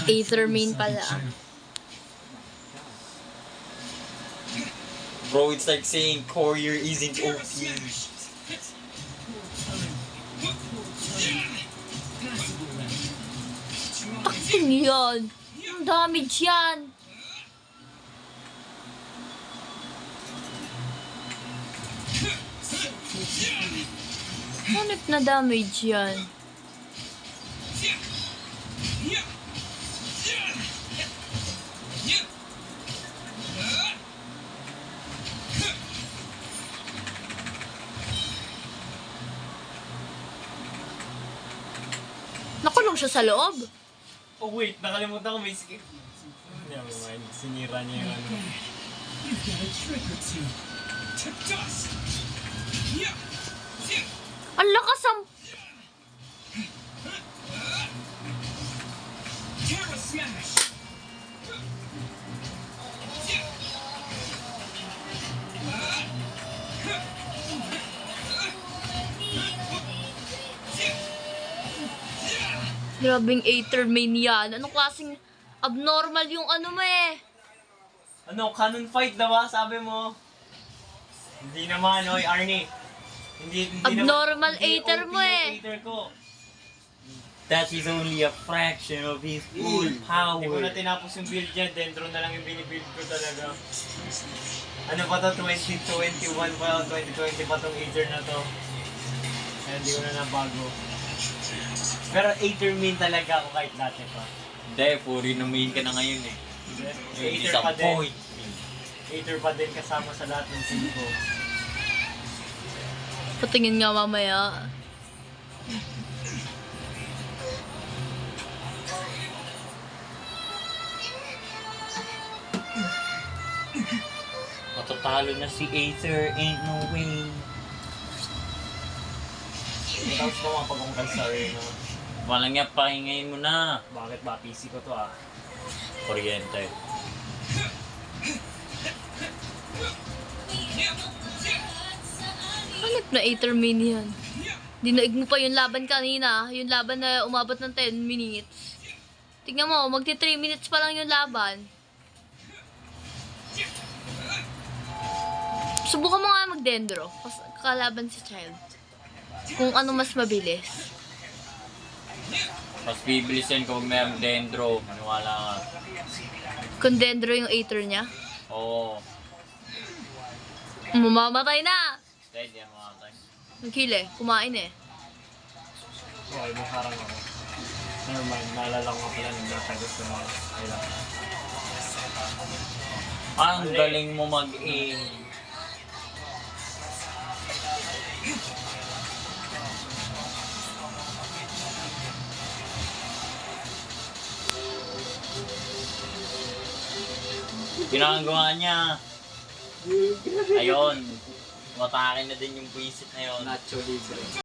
Aether main pala. Bro, it's like saying Courier isn't OP. Takin yan. Ang damage yan. Hanip na damage yan. Nakulong siya sa loob. Oh wait, nakalimutan ko may skip. Never mind, sinira niya yung ano. You've got a trick or two. To dust. Ang lakas ang... Terra smash. Grabing Aether main yan. Anong klaseng abnormal yung ano mo eh. Ano, canon fight na ba? Sabi mo? Hindi naman, oy Arnie. Hindi Abnormal naman, hindi Aether OP mo yung eh. Aether ko. That is only a fraction of his full power. Hindi ko na tinapos yung build niya, Dendro na lang yung binibuild ko talaga. Ano pa to, 2021 pa, 2020 pa tong Aether na to. Kaya hindi ko na nabago. Pero Aether main talaga ako kahit dati pa. Hindi, puri na main ka na ngayon eh. Aether pa din. Aether pa din kasama sa lahat ng team ko. Patingin nga mamaya. Matatalo na si Aether, ain't no way. Tapos ko mapag-ungkal sa arena. Walang nga, pahingayin mo na. Bakit ba? PC ko to ah. Kuryente. Hanip na Aether main yan. Dinaig mo pa yung laban kanina. Yung laban na umabot ng 10 minutes. Tingnan mo, magti 3 minutes pa lang yung laban. Subukan mo nga mag-dendro. Kalaban si Child. Kung ano mas mabilis. Mas bibilisin ko pag mayroong dendro. Maniwala ka. Kung dendro yung Aether niya. Oo. Mamamatay na! Steady ang mga time. Nag-kill eh. Kumain eh. Okay, may harang ako. Never mind, naalala ko nga pala nagtatagos ko na kailangan. Ang galing mo mag-aim. Ginagawa niya. Ayun. Matake na din yung buwisit na yun. Nacho libre.